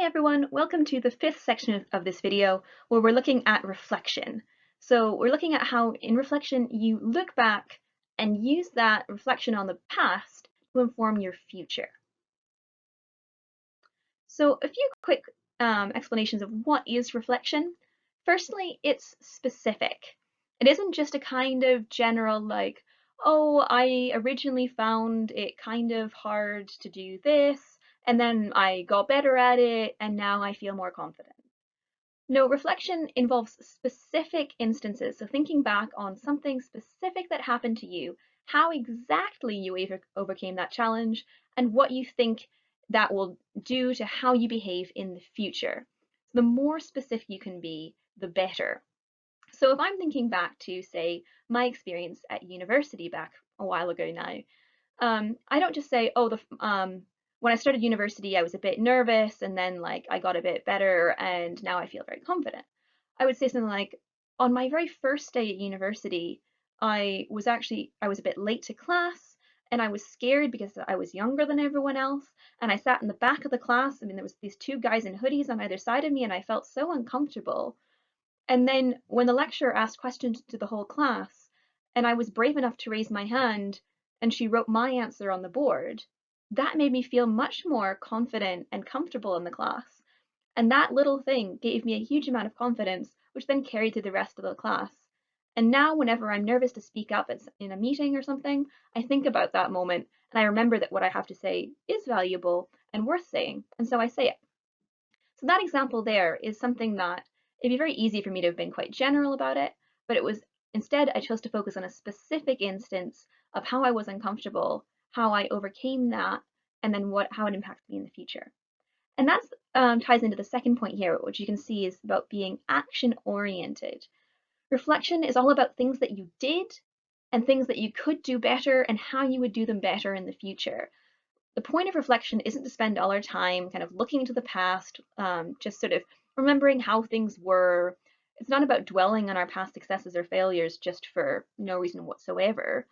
Hi everyone, welcome to the fifth section of this video where we're looking at reflection. So we're looking at how in reflection you look back and use that reflection on the past to inform your future. So a few quick explanations of what is reflection. Firstly, it's specific. It isn't just a kind of general like, oh, I originally found it kind of hard to do this, and then I got better at it, and now I feel more confident. No, reflection involves specific instances. So thinking back on something specific that happened to you, how exactly you overcame that challenge, and what you think that will do to how you behave in the future. The more specific you can be, the better. So if I'm thinking back to, say, my experience at university back a while ago now, I don't just say, oh, when I started university, I was a bit nervous and then like I got a bit better and now I feel very confident. I would say something like, on my very first day at university, I was a bit late to class and I was scared because I was younger than everyone else. And I sat in the back of the class. I mean, there was these two guys in hoodies on either side of me and I felt so uncomfortable. And then when the lecturer asked questions to the whole class, and I was brave enough to raise my hand, and she wrote my answer on the board, that made me feel much more confident and comfortable in the class. And that little thing gave me a huge amount of confidence, which then carried to the rest of the class. And now, whenever I'm nervous to speak up in a meeting or something, I think about that moment and I remember that what I have to say is valuable and worth saying, and so I say it. So that example there is something that it'd be very easy for me to have been quite general about it, but it was instead I chose to focus on a specific instance of how I was uncomfortable, how I overcame that, and then how it impacts me in the future. And that ties into the second point here, which you can see is about being action oriented. Reflection is all about things that you did and things that you could do better and how you would do them better in the future. The point of reflection isn't to spend all our time kind of looking into the past, just sort of remembering how things were. It's not about dwelling on our past successes or failures just for no reason whatsoever.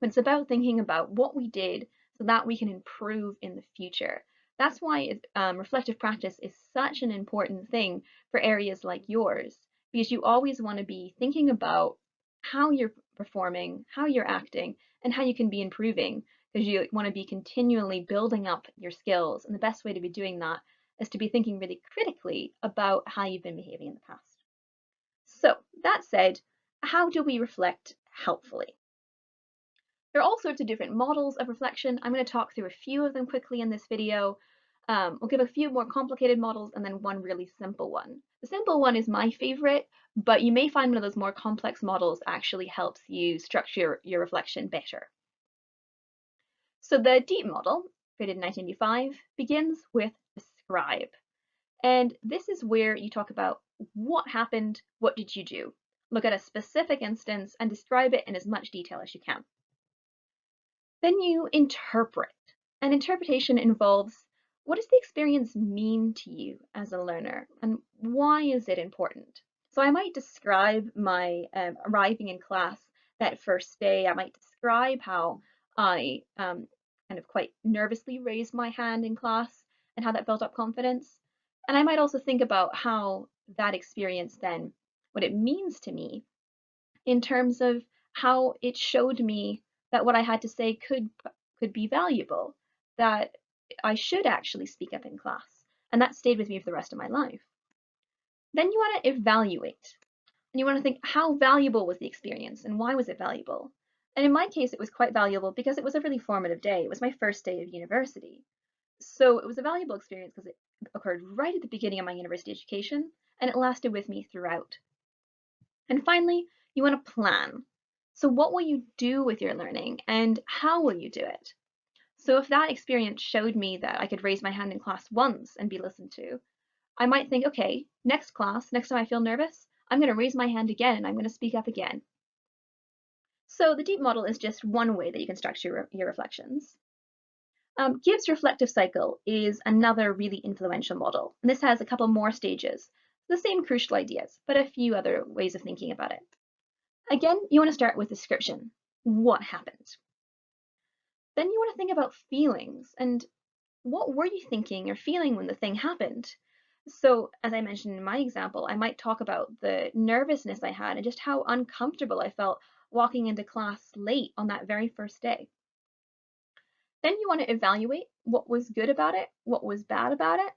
It's about thinking about what we did so that we can improve in the future. That's why reflective practice is such an important thing for areas like yours, because you always want to be thinking about how you're performing, how you're acting, and how you can be improving, because you want to be continually building up your skills. And the best way to be doing that is to be thinking really critically about how you've been behaving in the past. So that said, how do we reflect helpfully? There are all sorts of different models of reflection. I'm going to talk through a few of them quickly in this video. We'll give a few more complicated models and then one really simple one. The simple one is my favorite, but you may find one of those more complex models actually helps you structure your reflection better. So the deep model, created in 1985, begins with describe. And this is where you talk about what happened, what did you do? Look at a specific instance and describe it in as much detail as you can. Then you interpret. And interpretation involves, what does the experience mean to you as a learner and why is it important? So I might describe my arriving in class that first day. I might describe how I kind of quite nervously raised my hand in class and how that built up confidence. And I might also think about how that experience then, what it means to me in terms of how it showed me that what I had to say could be valuable, that I should actually speak up in class. And that stayed with me for the rest of my life. Then you want to evaluate. And you want to think, how valuable was the experience and why was it valuable? And in my case, it was quite valuable because it was a really formative day. It was my first day of university. So it was a valuable experience because it occurred right at the beginning of my university education and it lasted with me throughout. And finally, you want to plan. So what will you do with your learning and how will you do it? So if that experience showed me that I could raise my hand in class once and be listened to, I might think, okay, next class, next time I feel nervous, I'm going to raise my hand again and I'm going to speak up again. So the deep model is just one way that you can structure your reflections. Gibbs' reflective cycle is another really influential model, and this has a couple more stages, the same crucial ideas, but a few other ways of thinking about it. Again, you want to start with description. What happened? Then you want to think about feelings and what were you thinking or feeling when the thing happened? So, as I mentioned in my example, I might talk about the nervousness I had and just how uncomfortable I felt walking into class late on that very first day. Then you want to evaluate what was good about it, what was bad about it,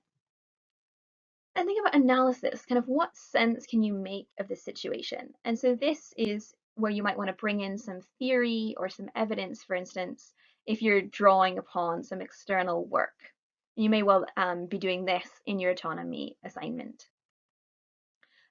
and think about analysis, kind of what sense can you make of the situation? And so this is where you might want to bring in some theory or some evidence, for instance, if you're drawing upon some external work. You may well be doing this in your autonomy assignment.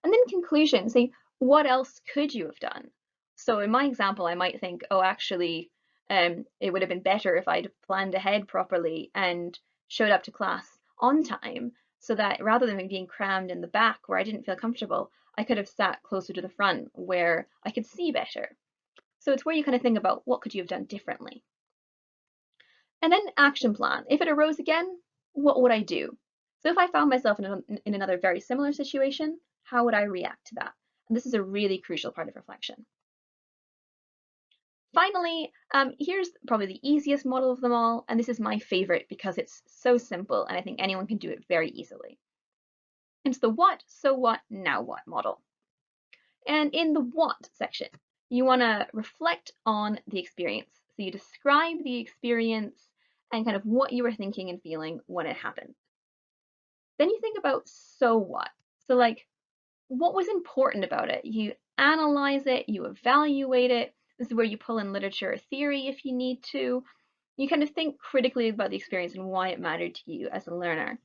And then conclusion, say, what else could you have done? So in my example, I might think, oh, actually, it would have been better if I'd planned ahead properly and showed up to class on time so that rather than being crammed in the back where I didn't feel comfortable, I could have sat closer to the front where I could see better. So it's where you kind of think about what could you have done differently. And then action plan. If it arose again, what would I do? So if I found myself in another very similar situation, how would I react to that? And this is a really crucial part of reflection. Finally, here's probably the easiest model of them all, and this is my favorite because it's so simple and I think anyone can do it very easily. It's the what, so what, now what model. And in the what section, you want to reflect on the experience. So you describe the experience and kind of what you were thinking and feeling when it happened. Then you think about so what. So like, what was important about it? You analyze it, you evaluate it. This is where you pull in literature or theory if you need to. You kind of think critically about the experience and why it mattered to you as a learner.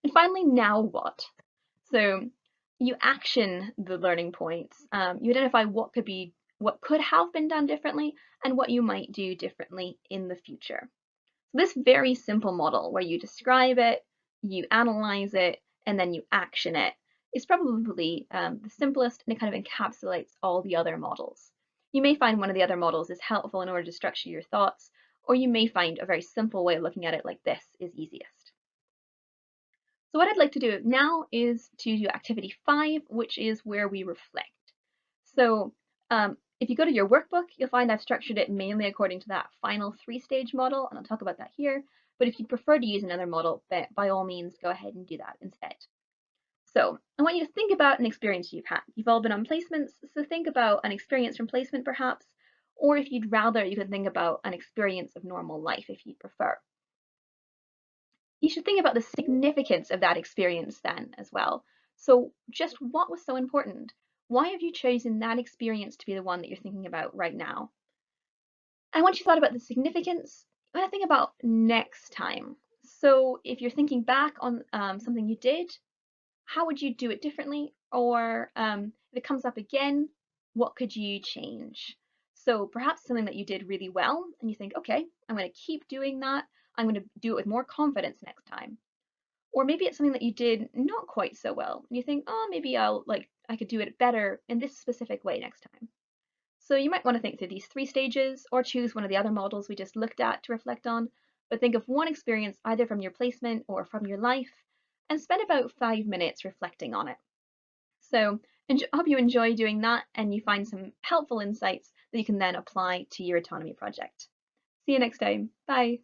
And finally, now what? So you action the learning points. You identify what could have been done differently and what you might do differently in the future. So this very simple model where you describe it, you analyze it, and then you action it is probably the simplest, and it kind of encapsulates all the other models. You may find one of the other models is helpful in order to structure your thoughts, or you may find a very simple way of looking at it like this is easiest. So what I'd like to do now is to do activity 5, which is where we reflect. So if you go to your workbook, you'll find I've structured it mainly according to that final 3-stage model, and I'll talk about that here. But if you prefer to use another model, by all means, go ahead and do that instead. So I want you to think about an experience you've had. You've all been on placements, so think about an experience from placement perhaps, or if you'd rather, you can think about an experience of normal life if you prefer. You should think about the significance of that experience then as well. So just what was so important? Why have you chosen that experience to be the one that you're thinking about right now? And once you thought about the significance, you want to think about next time. So if you're thinking back on something you did, how would you do it differently? Or if it comes up again, what could you change? So perhaps something that you did really well and you think, okay, I'm going to keep doing that. I'm going to do it with more confidence next time. Or maybe it's something that you did not quite so well and you think, oh, maybe I could do it better in this specific way next time. So you might want to think through these 3 stages or choose one of the other models we just looked at to reflect on, but think of one experience either from your placement or from your life and spend about 5 minutes reflecting on it. So I hope you enjoy doing that and you find some helpful insights that you can then apply to your autonomy project. See you next time. Bye.